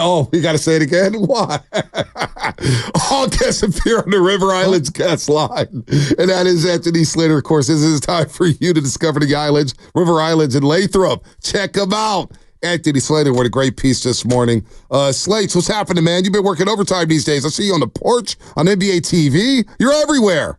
Oh, we got to say it again? Why? All guests appear on the River Islands guest line. And that is Anthony Slater. Of course, this is time for you to discover the islands, River Islands in Lathrop. Check them out. Anthony Slater with a great piece this morning. Slates, what's happening, man? You've been working overtime these days. I see you on the porch, on NBA TV. You're everywhere.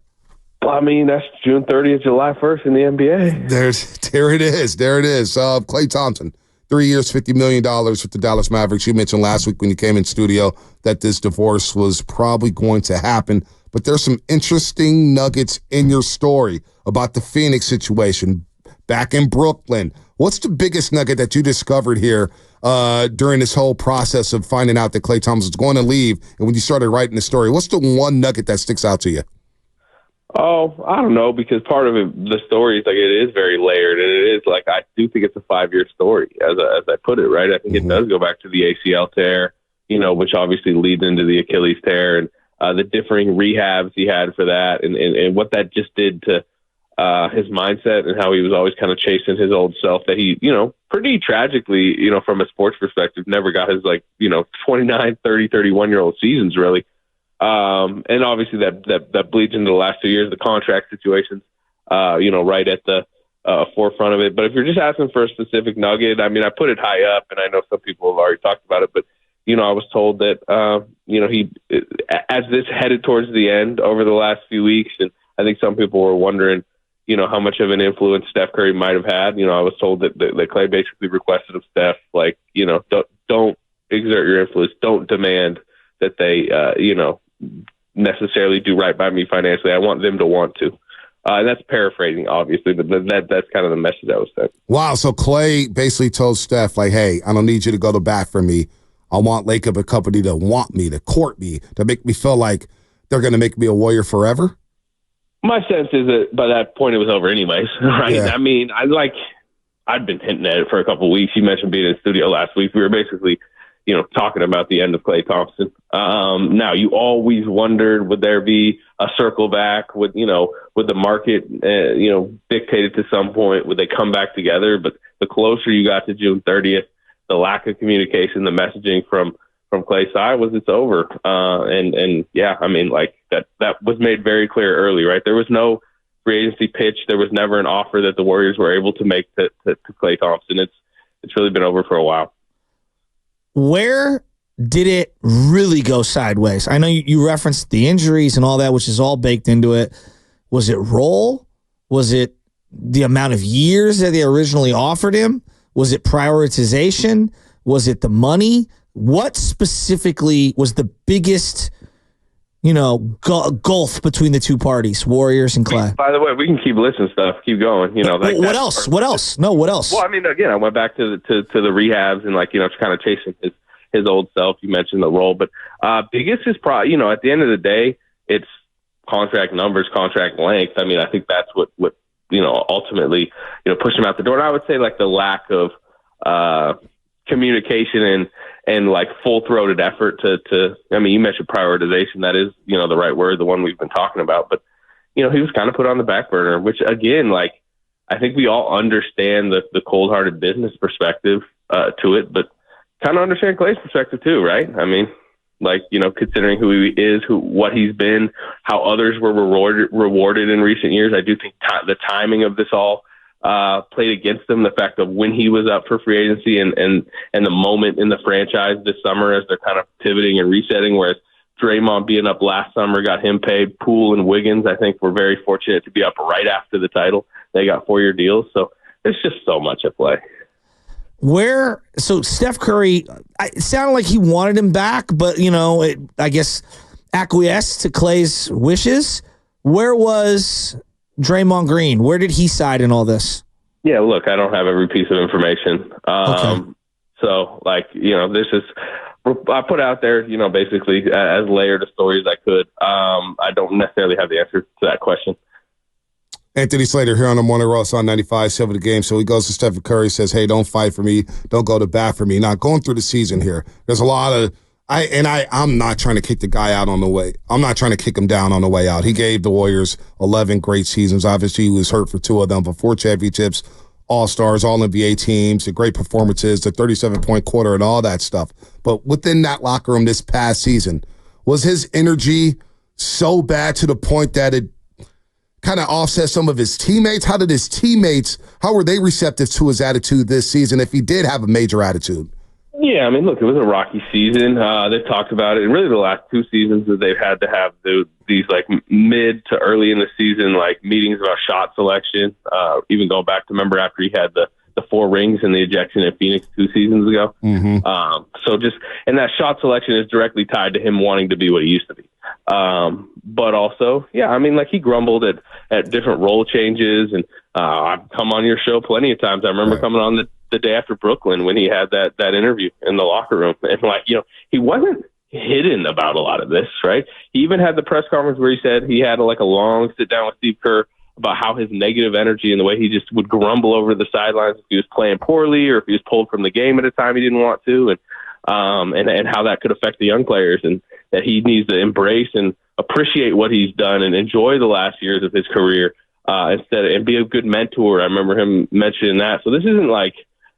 I mean, that's June 30th, July 1st in the NBA. There it is. Klay Thompson. 3 years, $50 million with the Dallas Mavericks. You mentioned last week when you came in studio that this divorce was probably going to happen. But there's some interesting nuggets in your story about the Phoenix situation back in Brooklyn. What's the biggest nugget that you discovered here during this whole process of finding out that Klay Thompson's going to leave? And when you started writing the story, what's the one nugget that sticks out to you? Oh, I don't know, because part of it, the story is like it is very layered, and it is like I do think it's a 5-year story, as I put it, right? I think it does go back to the ACL tear, which obviously leads into the Achilles tear, and the differing rehabs he had for that, and what that just did to his mindset and how he was always kind of chasing his old self that he, pretty tragically, from a sports perspective, never got his 29, 30, 31-year-old seasons really. And obviously that bleeds into the last 2 years, the contract situations, right at the forefront of it. But if you're just asking for a specific nugget, I mean, I put it high up, and I know some people have already talked about it, but, I was told that, he, as this headed towards the end over the last few weeks, and I think some people were wondering, how much of an influence Steph Curry might have had. I was told that Klay basically requested of Steph, don't exert your influence, don't demand that they, necessarily do right by me financially. I want them to want to. And that's paraphrasing, obviously, but that's kind of the message that was sent. Wow, so Klay basically told Steph, hey, I don't need you to go to bat for me. I want Laker company to want me, to court me, to make me feel like they're going to make me a Warrior forever? My sense is that by that point it was over anyways, right? Yeah. I mean, I'd been hinting at it for a couple of weeks. You mentioned being in the studio last week. We were basically talking about the end of Klay Thompson. Now, you always wondered, would there be a circle back? Would the market, dictate it to some point? Would they come back together? But the closer you got to June 30th, the lack of communication, the messaging from Klay's side was it's over. And yeah, I mean, that was made very clear early, right? There was no free agency pitch. There was never an offer that the Warriors were able to make to Klay Thompson. It's really been over for a while. Where did it really go sideways? I know you referenced the injuries and all that, which is all baked into it. Was it role? Was it the amount of years that they originally offered him? Was it prioritization? Was it the money? What specifically was the biggest, gulf between the two parties, Warriors and Klay? By the way, we can keep listening stuff. Keep going. What else? What else? No, what else? Well, I mean, again, I went back to the rehabs and kind of chasing his old self. You mentioned the role, but biggest is probably at the end of the day, it's contract numbers, contract length. I mean, I think that's what ultimately pushed him out the door. And I would say the lack of communication and full-throated effort to I mean, you mentioned prioritization. That is, the right word, the one we've been talking about. But, he was kind of put on the back burner, which, again, I think we all understand the cold-hearted business perspective to it, but kind of understand Klay's perspective too, right? I mean, considering who he is, what he's been, how others were rewarded in recent years. I do think the timing of this all played against him. The fact of when he was up for free agency and the moment in the franchise this summer as they're kind of pivoting and resetting, whereas Draymond being up last summer got him paid. Poole and Wiggins, I think, were very fortunate to be up right after the title. They got 4-year deals. So there's just so much at play. So Steph Curry, it sounded like he wanted him back, but, I guess acquiesced to Klay's wishes. Where was Draymond Green? Where did he side in all this? Yeah, look, I don't have every piece of information. Okay. So, this is, I put out there, basically as layered a story as I could. I don't necessarily have the answer to that question. Anthony Slater here on the Morning Roast on 95.7 The Game. So he goes to Stephen Curry, says, hey, don't fight for me. Don't go to bat for me. Now, going through the season here, there's a lot of I'm not trying to kick the guy out on the way. I'm not trying to kick him down on the way out. He gave the Warriors 11 great seasons. Obviously, he was hurt for 2 of them, but 4 championships. all-stars, all-NBA teams, the great performances, the 37-point quarter, and all that stuff. But within that locker room this past season, was his energy so bad to the point that it kind of offset some of his teammates? How were they receptive to his attitude this season if he did have a major attitude? Yeah, I mean, look, it was a rocky season. They've talked about it, and really the last 2 seasons that they've had to have these like mid to early in the season like meetings about shot selection. Even going back to remember after he had the 4 rings and the ejection at Phoenix 2 seasons ago. And that shot selection is directly tied to him wanting to be what he used to be. But also, yeah, I mean, like he grumbled at different role changes, and I've come on your show plenty of times. I remember coming on the day after Brooklyn when he had that interview in the locker room, and like, you know, he wasn't hidden about a lot of this, right? He even had the press conference where he said he had like a long sit down with Steve Kerr about how his negative energy and the way he just would grumble over the sidelines if he was playing poorly or if he was pulled from the game at a time he didn't want to, and how that could affect the young players, and that he needs to embrace and appreciate what he's done and enjoy the last years of his career and be a good mentor. I remember him mentioning that. So this isn't like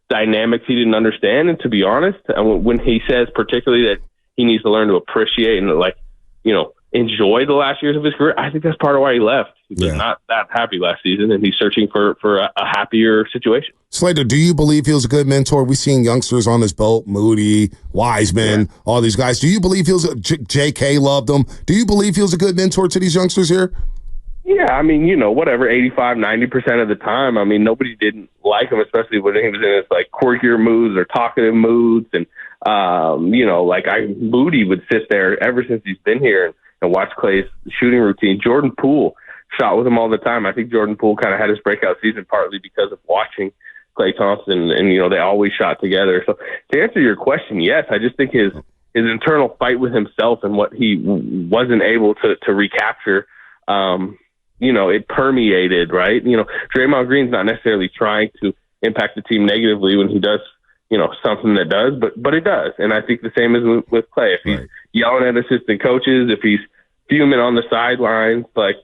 dynamics he didn't understand. And to be honest, when he says particularly that he needs to learn to appreciate and like, you know, enjoy the last years of his career, I think that's part of why he left. He was not that happy last season, and he's searching for a happier situation. Slater, do you believe he was a good mentor? We've seen youngsters on his boat, Moody, Wiseman, all these guys. Do you believe he was J.K. loved them? Do you believe he was a good mentor to these youngsters here? Yeah, I mean, you know, whatever, 85, 90% of the time. I mean, nobody didn't like him, especially when he was in his, like, quirkier moods or talkative moods. And, you know, like, Moody would sit there ever since he's been here and watch Klay's shooting routine. Jordan Poole shot with him all the time. I think Jordan Poole kind of had his breakout season partly because of watching Klay Thompson, and, you know, they always shot together. So to answer your question, yes, I just think his internal fight with himself and what he wasn't able to recapture, you know, it permeated, right? You know, Draymond Green's not necessarily trying to impact the team negatively when he does, you know, something that does, but it does. And I think the same is with Klay. If he's yelling at assistant coaches, if he's fuming on the sidelines, like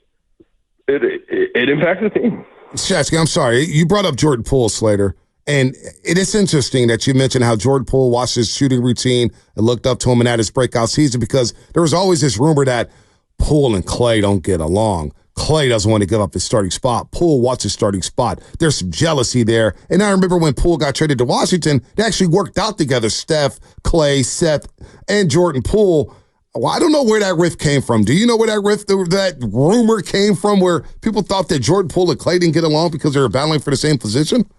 it impacts the team. Shasky, I'm sorry. You brought up Jordan Poole, Slater. And it is interesting that you mentioned how Jordan Poole watched his shooting routine and looked up to him and had his breakout season, because there was always this rumor that Poole and Klay don't get along. Klay doesn't want to give up his starting spot. Poole wants his starting spot. There's some jealousy there. And I remember when Poole got traded to Washington, they actually worked out together, Steph, Klay, Seth, and Jordan Poole. Well, I don't know where that rift came from. Do you know where that rumor came from, where people thought that Jordan Poole and Klay didn't get along because they were battling for the same position?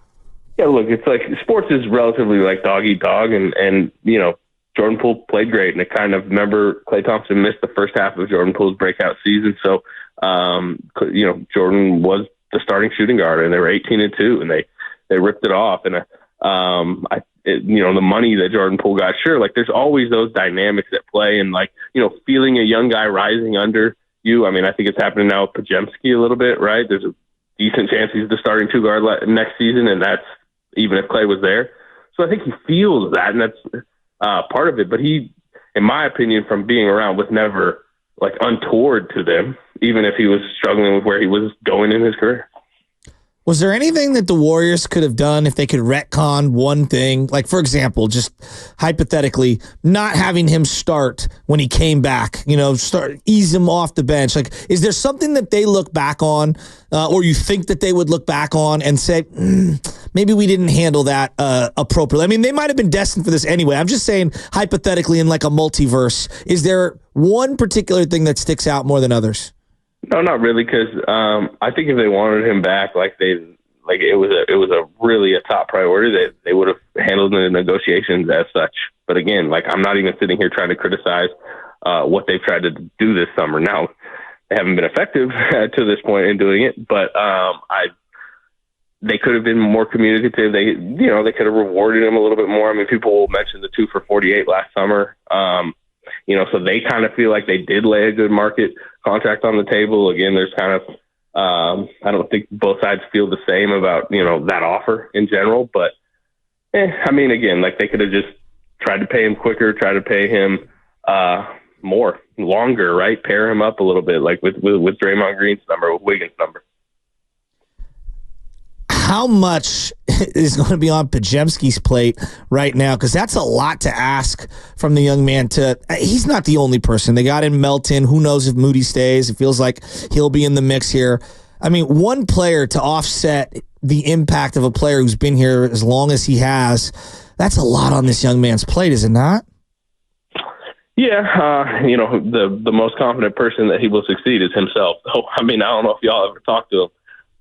Yeah, look, it's like sports is relatively like dog eat dog, and you know, Jordan Poole played great, and remember Klay Thompson missed the first half of Jordan Poole's breakout season, so you know, Jordan was the starting shooting guard, and they were 18-2, and they ripped it off, and you know, the money that Jordan Poole got, sure, like there's always those dynamics at play, and like, you know, feeling a young guy rising under you. I mean, I think it's happening now with Podziemski a little bit, right? There's a decent chance he's the starting 2 guard next season, and that's even if Klay was there. So I think he feels that, and that's part of it. But he, in my opinion, from being around, was never like untoward to them, even if he was struggling with where he was going in his career. Was there anything that the Warriors could have done if they could retcon one thing? Like, for example, just hypothetically, not having him start when he came back, you know, ease him off the bench. Like, is there something that they look back on, or you think that they would look back on and say, maybe we didn't handle that appropriately? I mean, they might have been destined for this anyway. I'm just saying, hypothetically, in like a multiverse, is there one particular thing that sticks out more than others? No, not really, because I think if they wanted him back, it was a really a top priority, they would have handled the negotiations as such. But again, like, I'm not even sitting here trying to criticize what they've tried to do this summer. Now, they haven't been effective to this point in doing it, but they could have been more communicative. They could have rewarded him a little bit more. I mean, people will mention the 2 for $48 last summer. You know, so they kind of feel like they did lay a good market contract on the table. Again, there's kind of, I don't think both sides feel the same about, you know, that offer in general. But, I mean, again, like, they could have just tried to pay him quicker, try to pay him more, longer, right? Pair him up a little bit, like with Draymond Green's number, with Wiggins' number. how much is going to be on Pajemski's plate right now? Because that's a lot to ask from the young man. He's not the only person. They got in Melton. Who knows if Moody stays? It feels like he'll be in the mix here. I mean, one player to offset the impact of a player who's been here as long as he has, that's a lot on this young man's plate, is it not? Yeah, the most confident person that he will succeed is himself. So, I mean, I don't know if y'all ever talked to him.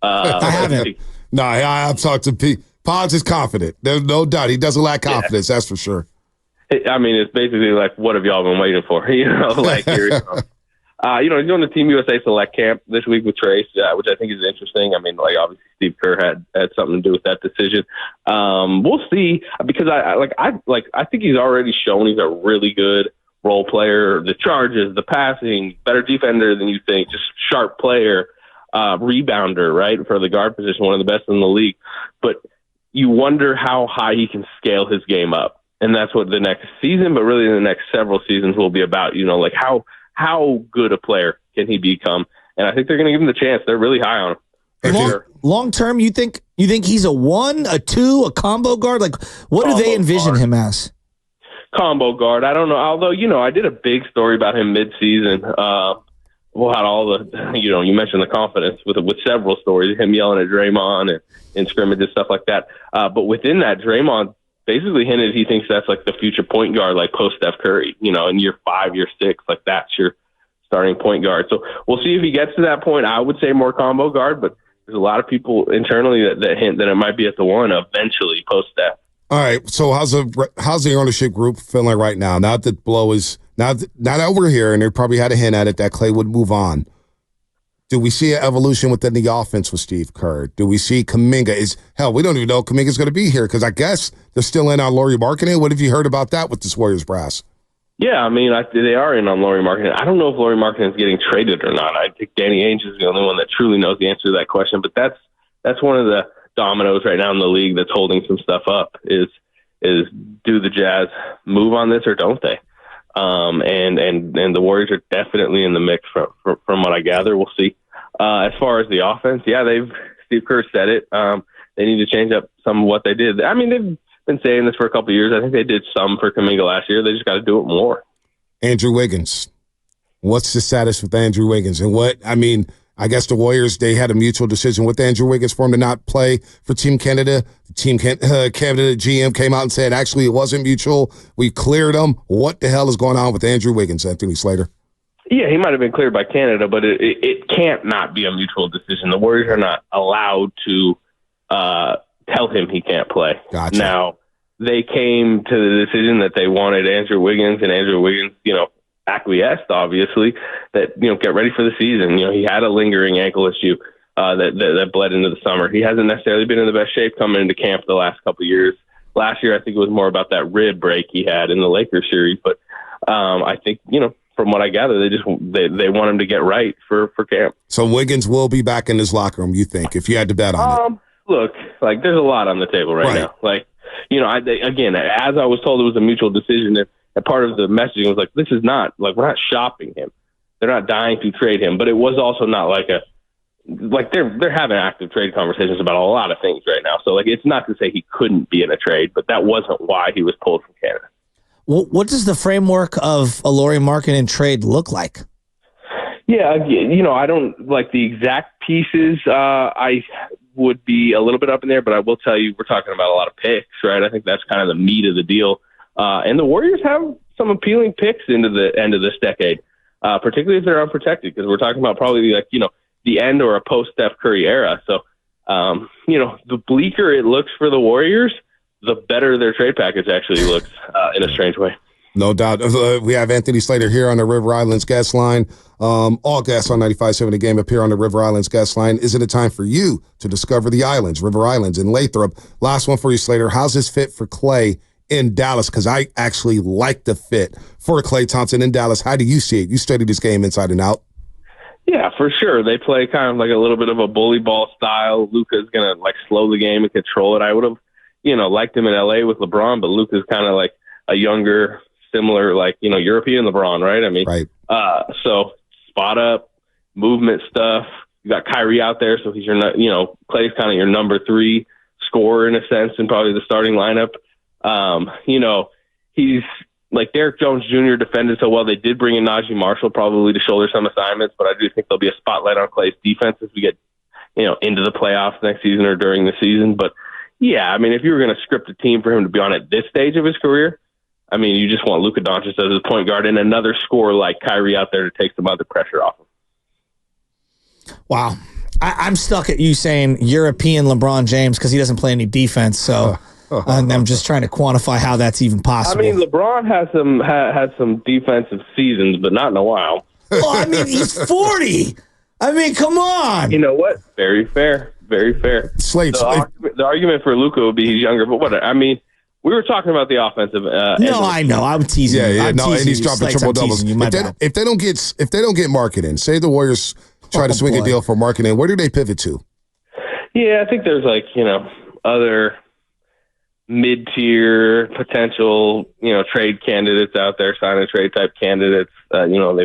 I haven't. No, I've talked to Pete. Pods is confident. There's no doubt. He doesn't lack confidence, that's for sure. I mean, it's basically like, what have y'all been waiting for? Like, he's doing the Team USA Select Camp this week with Trace, which I think is interesting. I mean, like, obviously Steve Kerr had something to do with that decision. We'll see, because I think he's already shown he's a really good role player. The charges, the passing, better defender than you think, just sharp player, rebounder, right, for the guard position, one of the best in the league. But you wonder how high he can scale his game up, and that's what the next season, but really the next several seasons will be about. Like how good a player can he become? And I think they're going to give him the chance. They're really high on him. Long term, you think he's a 1, a 2, a combo guard? Like, what do they envision him as? Combo guard. I don't know. Although, I did a big story about him mid-season. Had all the, you mentioned the confidence with several stories, him yelling at Draymond and scrimmages, stuff like that. But within that, Draymond basically hinted he thinks that's like the future point guard, like post Steph Curry, in year 5, year 6, like that's your starting point guard. So we'll see if he gets to that point. I would say more combo guard, but there's a lot of people internally that hint that it might be at the 1 eventually post Steph. All right, so how's the ownership group feeling right now? Now that that we're here, and they probably had a hint at it that Klay would move on. Do we see an evolution within the offense with Steve Kerr? Do we see Kuminga? We don't even know if Kuminga's going to be here, because I guess they're still in on Lauri Markkanen. What have you heard about that with this Warriors brass? Yeah, I mean, they are in on Lauri Markkanen. I don't know if Lauri Markkanen is getting traded or not. I think Danny Ainge is the only one that truly knows the answer to that question. But that's one of the dominoes right now in the league that's holding some stuff up. Is do the Jazz move on this or don't they? And the Warriors are definitely in the mix from what I gather. We'll see. As far as the offense, Steve Kerr said it. They need to change up some of what they did. I mean, they've been saying this for a couple of years. I think they did some for Kuminga last year. They just got to do it more. Andrew Wiggins. What's the status with Andrew Wiggins? And I guess the Warriors, they had a mutual decision with Andrew Wiggins for him to not play for Team Canada. The Team Canada GM came out and said, actually, it wasn't mutual. We cleared him. What the hell is going on with Andrew Wiggins, Anthony Slater? Yeah, he might have been cleared by Canada, but it can't not be a mutual decision. The Warriors are not allowed to tell him he can't play. Gotcha. Now, they came to the decision that they wanted Andrew Wiggins, and Andrew Wiggins, acquiesced, obviously, that, get ready for the season. He had a lingering ankle issue that bled into the summer. He hasn't necessarily been in the best shape coming into camp the last couple of years. Last year, I think it was more about that rib break he had in the Lakers series. But I think, from what I gather, they want him to get right for camp. So Wiggins will be back in his locker room, you think, if you had to bet on it? Look, there's a lot on the table right now. Again, as I was told, it was a mutual decision. And part of the messaging was this is not, we're not shopping him. They're not dying to trade him. But it was also not they're having active trade conversations about a lot of things right now. So, it's not to say he couldn't be in a trade, but that wasn't why he was pulled from Canada. Well, what does the framework of a Lauri Markkanen trade look like? Yeah, I don't like the exact pieces. I would be a little bit up in there, but I will tell you, we're talking about a lot of picks, right? I think that's kind of the meat of the deal. And the Warriors have some appealing picks into the end of this decade, particularly if they're unprotected, because we're talking about probably the end or a post-Steph Curry era. So, the bleaker it looks for the Warriors, the better their trade package actually looks in a strange way. No doubt. We have Anthony Slater here on the River Islands guest line. All guests on 95.7 The Game appear on the River Islands guest line. Is it a time for you to discover the islands, River Islands in Lathrop? Last one for you, Slater. How's this fit for Klay in Dallas? Because I actually like the fit for Klay Thompson in Dallas. How do you see it? You studied this game inside and out. Yeah, for sure. They play kind of like a little bit of a bully ball style. Luka's going to slow the game and control it. I would have, liked him in LA with LeBron, but Luka's kind of like a younger, similar, European LeBron, right? I mean, right. So spot up, movement stuff, You got Kyrie out there, so he's Klay's kind of your number 3 scorer in a sense, and probably the starting lineup. He's like Derek Jones Jr. defended so well. They did bring in Najee Marshall probably to shoulder some assignments, but I do think there'll be a spotlight on Klay's defense as we get into the playoffs next season or during the season. But yeah, I mean, if you were going to script a team for him to be on at this stage of his career, I mean, you just want Luka Doncic as his point guard and another scorer like Kyrie out there to take some other pressure off him. Wow. I'm stuck at you saying European LeBron James because he doesn't play any defense. So I'm just trying to quantify how that's even possible. I mean, LeBron has had some defensive seasons, but not in a while. Well, I mean, he's 40. I mean, come on. You know what? Very fair. Very fair. Slate. The argument for Luka would be he's younger, but what? I mean, we were talking about the offensive. No, I know. I'm teasing. Yeah. No, and he's dropping triple doubles. If they don't get marketing, say the Warriors try to swing a deal for marketing, where do they pivot to? Yeah, I think there's other mid-tier potential, trade candidates out there, sign and trade type candidates. I know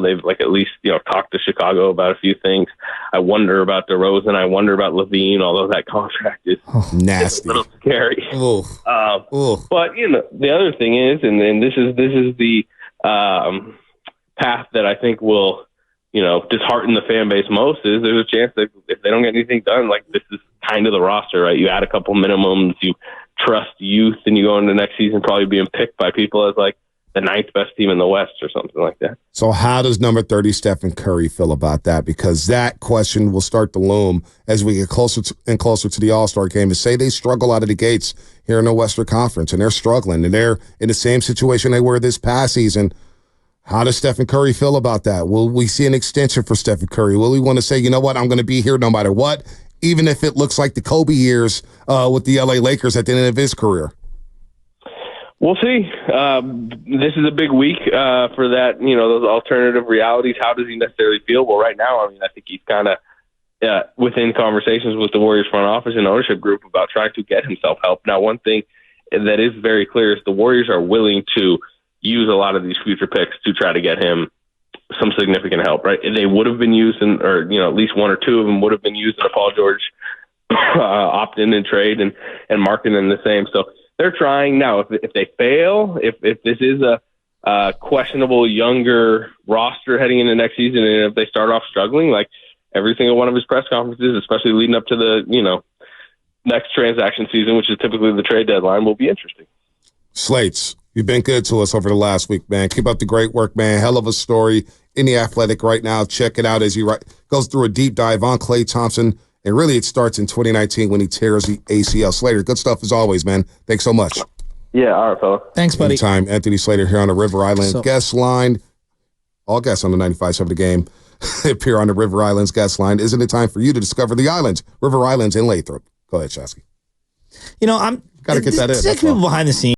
they've at least talked to Chicago about a few things. I wonder about DeRozan. I wonder about Levine, although that contract is nasty, a little scary. Ooh. But the other thing is, and this is the path that I think will dishearten the fan base most, is there's a chance that if they don't get anything done, this is kind of the roster, right? You add a couple minimums, you trust youth, and you go into next season probably being picked by people as the 9th best team in the West or something like that. So how does number 30 Stephen Curry feel about that? Because that question will start to loom as we get closer and closer to the All-Star game. To say they struggle out of the gates here in the Western Conference, and they're struggling, and they're in the same situation they were this past season. How does Stephen Curry feel about that? Will we see an extension for Stephen Curry? Will we want to say, you know what, I'm going to be here no matter what, even if it looks like the Kobe years with the LA Lakers at the end of his career? We'll see. This is a big week for that, those alternative realities. How does he necessarily feel? Well, right now, I think he's kind of within conversations with the Warriors front office and ownership group about trying to get himself help. Now, one thing that is very clear is the Warriors are willing to use a lot of these future picks to try to get him some significant help, right? They would have been used at least one or two of them would have been used in a Paul George opt-in and trade and marketing the same. So they're trying now. If they fail, if this is a questionable younger roster heading into next season, and if they start off struggling, every single one of his press conferences, especially leading up to the next transaction season, which is typically the trade deadline, will be interesting. Slates, you've been good to us over the last week, man. Keep up the great work, man. Hell of a story in The Athletic right now. Check it out as he goes through a deep dive on Klay Thompson. And really, it starts in 2019 when he tears the ACL. Slater, good stuff as always, man. Thanks so much. Yeah, all right, fella. Thanks, buddy. Anytime. Anthony Slater here on the River Island guest line. All guests on the 95.7 The Game appear on the River Islands guest line. Isn't it time for you to discover the islands? River Islands in Lathrop. Go ahead, Shasky. I'm got to get that in. People behind the scenes.